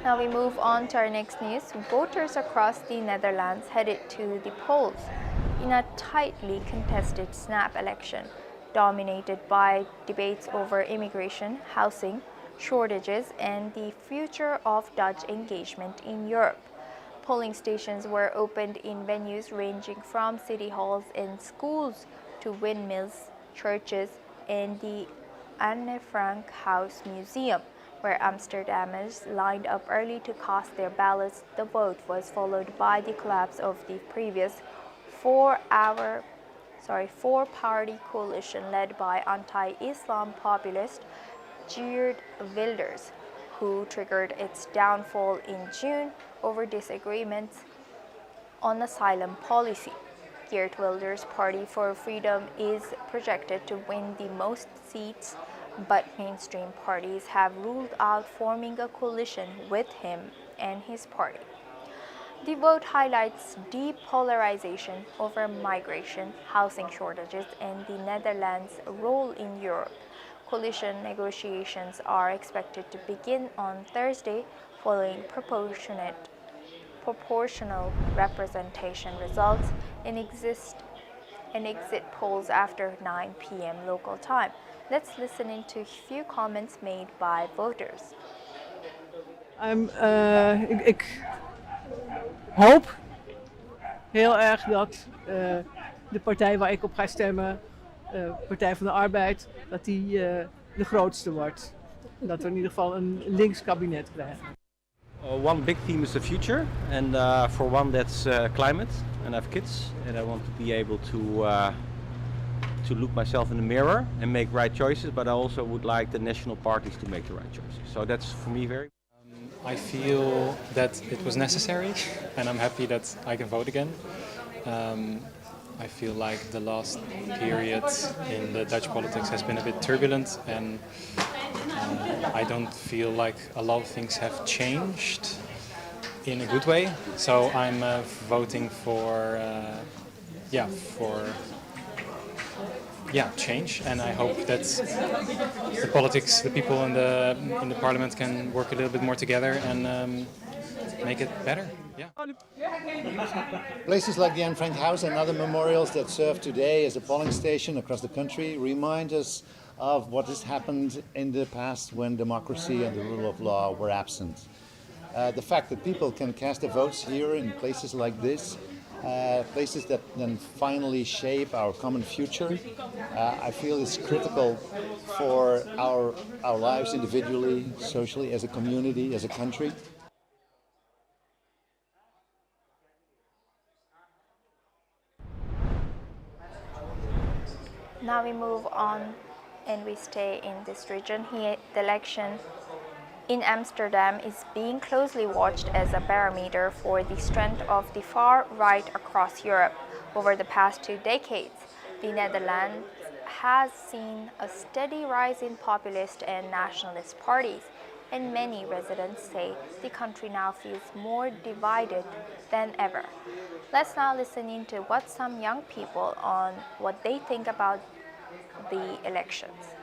Now we move on to our next news. Voters across the Netherlands headed to the polls in a tightly contested snap election, dominated by debates over immigration, housing, shortages, and the future of Dutch engagement in Europe. Polling stations were opened in venues ranging from city halls and schools to windmills, churches, and the Anne Frank House Museum, where Amsterdammers lined up early to cast their ballots. The vote was followed by the collapse of the previous four-party coalition led by anti-Islam populist Geert Wilders, who triggered its downfall in June over disagreements on asylum policy. Geert Wilders' Party for Freedom is projected to win the most seats, but mainstream parties have ruled out forming a coalition with him and his party. The vote highlights deep polarization over migration, housing shortages, and the Netherlands' role in Europe. Coalition negotiations are expected to begin on Thursday following proportional representation results in exit polls after 9 p.m. local time. Let's listen into a few comments made by voters. Ik hoop heel erg dat de partij waar ik op ga stemmen, Partij van de Arbeid, dat die de grootste wordt. Dat we in ieder geval een links kabinet krijgen. One big theme is the future, and for one that's climate. And I have kids, and I want to be able to look myself in the mirror and make right choices. But I also would like the national parties to make the right choices. So that's for me very. I feel that it was necessary, and I'm happy that I can vote again. I feel like the last period in the Dutch politics has been a bit turbulent, and I don't feel like a lot of things have changed in a good way. So I'm voting for change, and I hope that the politics, the people in the parliament can work a little bit more together and make it better. Yeah. Places like the Anne Frank House and other memorials that serve today as a polling station across the country remind us of what has happened in the past when democracy and the rule of law were absent. The fact that people can cast their votes here in places like this, places that then finally shape our common future, I feel is critical for our lives individually, socially, as a community, as a country. Now we move on and we stay in this region. Here, the election in Amsterdam is being closely watched as a barometer for the strength of the far right across Europe. Over the past 2 decades, the Netherlands has seen a steady rise in populist and nationalist parties, and many residents say the country now feels more divided than ever. Let's now listen into what some young people on what they think about the elections.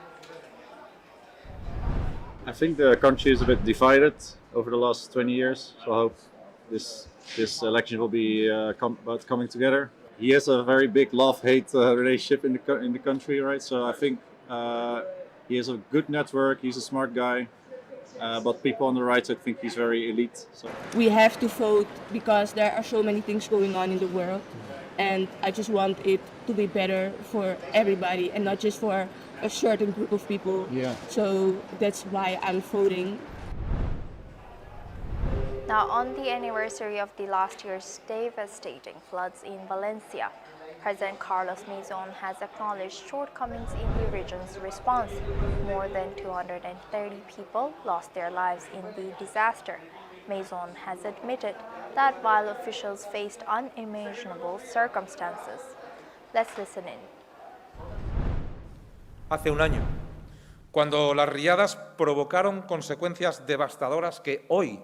I think the country is a bit divided over the last 20 years, so I hope this election will be about coming together. He has a very big love-hate relationship in the country, right? So I think he has a good network. He's a smart guy, but people on the right, I think he's very elite. So. We have to vote because there are so many things going on in the world, and I just want it to be better for everybody and not just for a certain group of people. Yeah. So that's why I'm voting. Now, on the anniversary of the last year's devastating floods in Valencia, President Carlos Mason has acknowledged shortcomings in the region's response. More than 230 people lost their lives in the disaster. Mason has admitted that while officials faced unimaginable circumstances. Let's listen in. Hace un año, cuando las riadas provocaron consecuencias devastadoras que hoy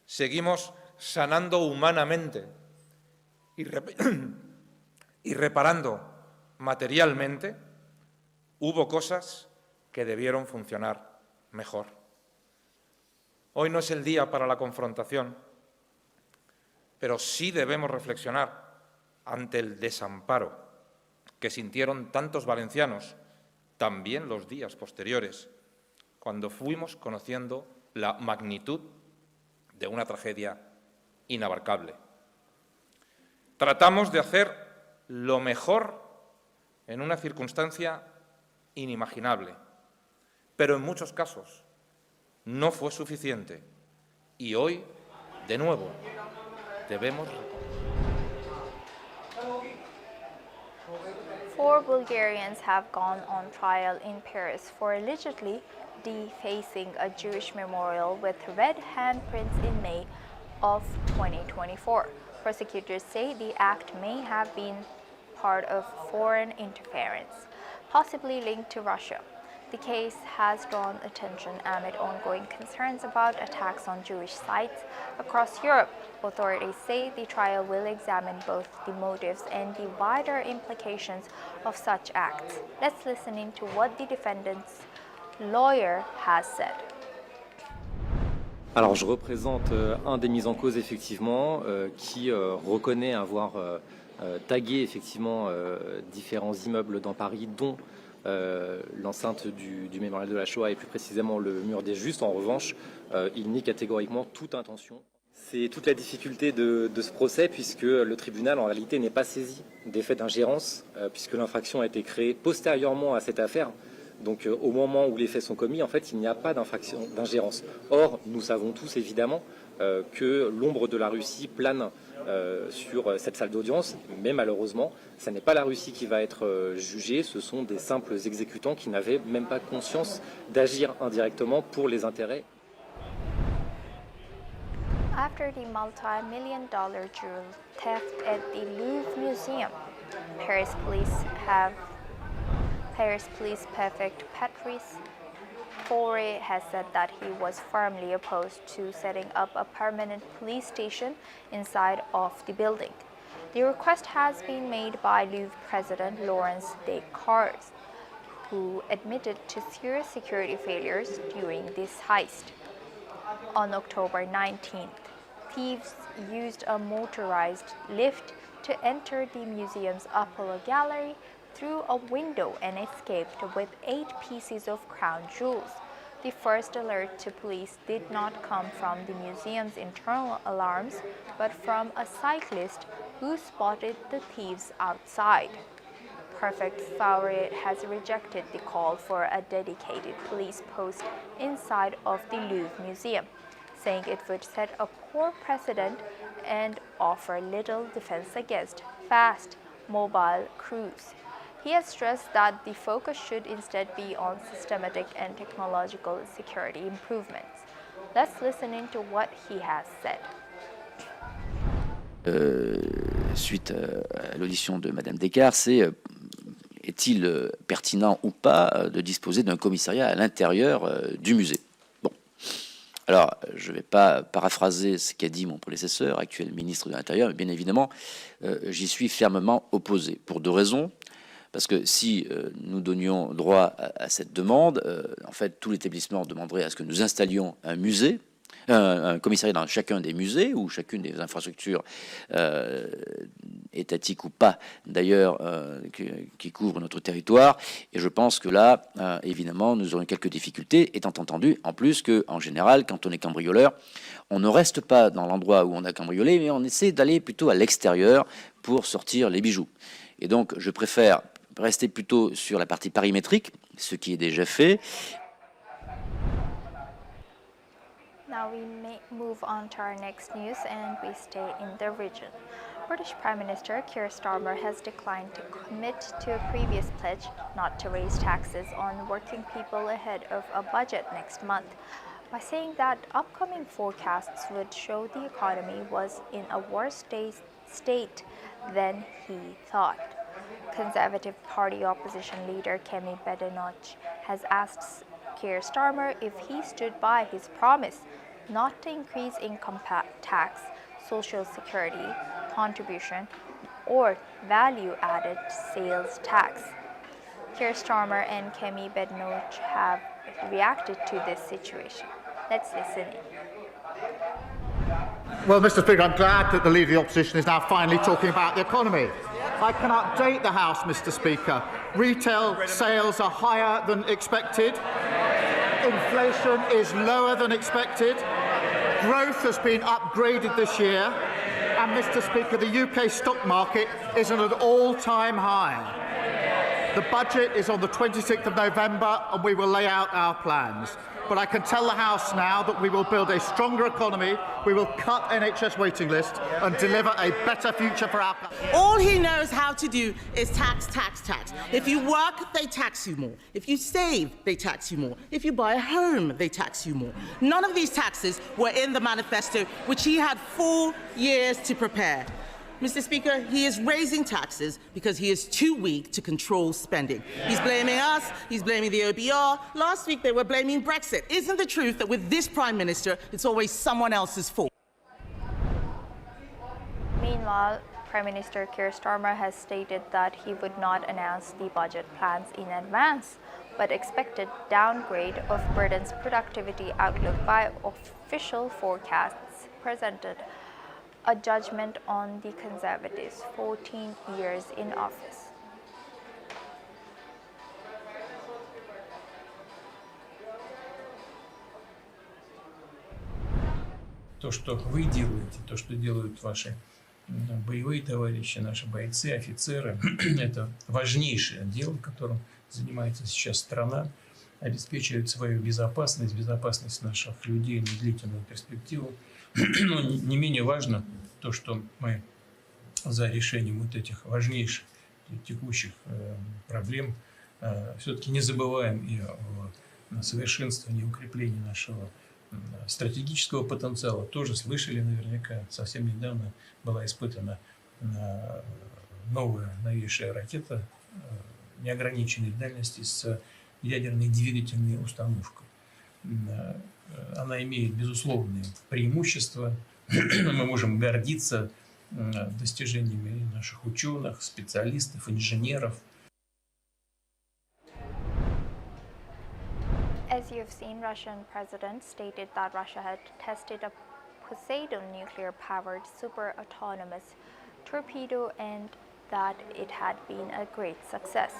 seguimos sanando humanamente y reparando materialmente, hubo cosas que debieron funcionar mejor. Hoy no es el día para la confrontación, pero sí debemos reflexionar ante el desamparo que sintieron tantos valencianos, también los días posteriores, cuando fuimos conociendo la magnitud de una tragedia inabarcable. Tratamos de hacer lo mejor en una circunstancia inimaginable, pero en muchos casos no fue suficiente y hoy, de nuevo, debemos. 4 Bulgarians have gone on trial in Paris for allegedly defacing a Jewish memorial with red handprints in May of 2024. Prosecutors say the act may have been part of foreign interference, possibly linked to Russia. The case has drawn attention amid ongoing concerns about attacks on Jewish sites across Europe. Authorities say the trial will examine both the motives and the wider implications of such acts. Let's listen into what the defendant's lawyer has said. Alors je représente un des mis en cause effectivement qui reconnaît avoir tagué effectivement différents immeubles dans Paris dont l'enceinte du mémorial de la Shoah et plus précisément le mur des Justes. En revanche, il nie catégoriquement toute intention. C'est toute la difficulté de ce procès puisque le tribunal en réalité n'est pas saisi des faits d'ingérence puisque l'infraction a été créée postérieurement à cette affaire. Donc au moment où les faits sont commis, en fait, il n'y a pas d'infraction d'ingérence. Or, nous savons tous évidemment que l'ombre de la Russie plane sur cette salle d'audience, mais malheureusement, ce n'est pas la Russie qui va être jugée, ce sont des simples exécutants qui n'avaient même pas conscience d'agir indirectement pour les intérêts. After the multi-million-dollar jewel theft at the Louvre Museum, Paris prefect Patrice Faure has said that he was firmly opposed to setting up a permanent police station inside of the building. The request has been made by Louvre President Laurence Descartes, who admitted to serious security failures during this heist. On October 19th, thieves used a motorized lift to enter the museum's Apollo Gallery through a window and escaped with 8 pieces of crown jewels. The first alert to police did not come from the museum's internal alarms, but from a cyclist who spotted the thieves outside. Prefect Faure has rejected the call for a dedicated police post inside of the Louvre Museum, saying it would set a poor precedent and offer little defense against fast, mobile crews. He has stressed that the focus should instead be on systematic and technological security improvements. Let's listen into what he has said. Suite à l'audition de Madame Descartes, c'est est-il pertinent ou pas de disposer d'un commissariat à l'intérieur du musée? Bon, alors je ne vais pas paraphraser ce qu'a dit mon prédécesseur, actuel ministre de l'Intérieur, mais bien évidemment, j'y suis fermement opposé pour 2 raisons. Parce que si nous donnions droit à cette demande, en fait, tout l'établissement demanderait à ce que nous installions un musée, un commissariat dans chacun des musées ou chacune des infrastructures étatiques ou pas, d'ailleurs, qui couvrent notre territoire. Et je pense que là, évidemment, nous aurons quelques difficultés, étant entendu, en plus, qu'en général, quand on est cambrioleur, on ne reste pas dans l'endroit où on a cambriolé, mais on essaie d'aller plutôt à l'extérieur pour sortir les bijoux. Et donc, je préfère rester plutôt sur la partie parimétrique, ce qui est déjà fait. Now we may move on to our next news and we stay in the region. British Prime Minister Keir Starmer has declined to commit to a previous pledge not to raise taxes on working people ahead of a budget next month, by saying that upcoming forecasts would show the economy was in a worse state than he thought. Conservative Party opposition leader Kemi Badenoch has asked Keir Starmer if he stood by his promise not to increase income tax, social security contribution, or value-added sales tax. Keir Starmer and Kemi Badenoch have reacted to this situation. Let's listen in. Well, Mr. Speaker, I'm glad that the Leader of the Opposition is now finally talking about the economy. I can update the House, Mr. Speaker. Retail sales are higher than expected. Inflation is lower than expected. Growth has been upgraded this year. And, Mr. Speaker, the UK stock market is at an all-time high. The budget is on the 26th of November, and we will lay out our plans. But I can tell the House now that we will build a stronger economy, we will cut NHS waiting lists and deliver a better future for our country. All he knows how to do is tax, tax, tax. If you work, they tax you more. If you save, they tax you more. If you buy a home, they tax you more. None of these taxes were in the manifesto, which he had 4 years to prepare. Mr. Speaker, he is raising taxes because he is too weak to control spending. He's blaming us, he's blaming the OBR. Last week they were blaming Brexit. Isn't the truth that with this Prime Minister, it's always someone else's fault? Meanwhile, Prime Minister Keir Starmer has stated that he would not announce the budget plans in advance, but expected downgrade of Britain's productivity outlook by official forecasts presented a judgment on the Conservatives' 14 years in office. То, что вы делаете, то, что делают ваши боевые товарищи, наши бойцы, офицеры, это важнейшее дело, которым занимается сейчас страна, обеспечивает свою безопасность, безопасность наших людей на длительную перспективу. Но не менее важно то, что мы за решением вот этих важнейших текущих проблем все-таки не забываем и о совершенствовании и укреплении нашего стратегического потенциала. Тоже слышали наверняка, совсем недавно была испытана новая новейшая ракета неограниченной дальности с ядерной двигательной установкой. Она имеет безусловные преимущества. Мы можем гордиться достижениями наших ученых, специалистов, инженеров. As you've seen, Russian president stated that Russia had tested a Poseidon nuclear-powered super-autonomous torpedo and that it had been a great success.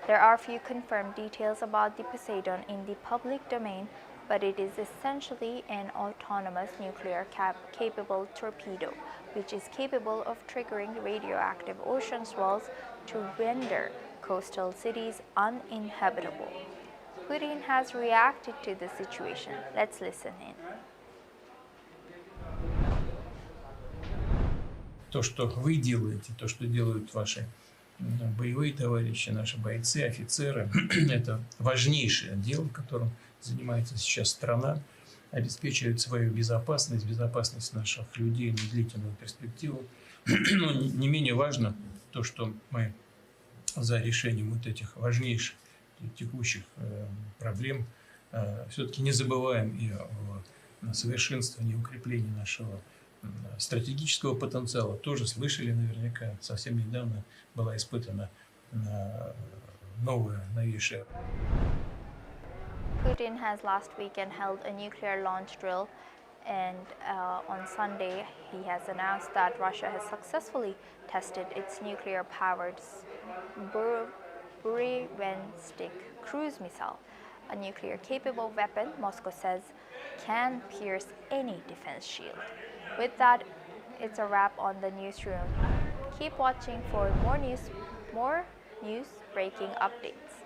There are few confirmed details about the Poseidon in the public domain, but it is essentially an autonomous nuclear-capable torpedo, which is capable of triggering radioactive ocean swells to render coastal cities uninhabitable. Putin has reacted to the situation. Let's listen in. То, что вы делаете, то, что делают ваши боевые товарищи, наши бойцы, офицеры, это важнейшее дело, которым занимается сейчас страна, обеспечивает свою безопасность, безопасность наших людей на длительную перспективу. Но не менее важно то, что мы за решением вот этих важнейших текущих проблем все-таки не забываем и о совершенствовании и укреплении нашего стратегического потенциала. Тоже слышали наверняка, совсем недавно была испытана новая новейшая. Putin has last weekend held a nuclear launch drill, and on Sunday he has announced that Russia has successfully tested its nuclear-powered Buristik cruise missile, a nuclear-capable weapon Moscow says can pierce any defense shield. With that, it's a wrap on the newsroom. Keep watching for more news breaking updates.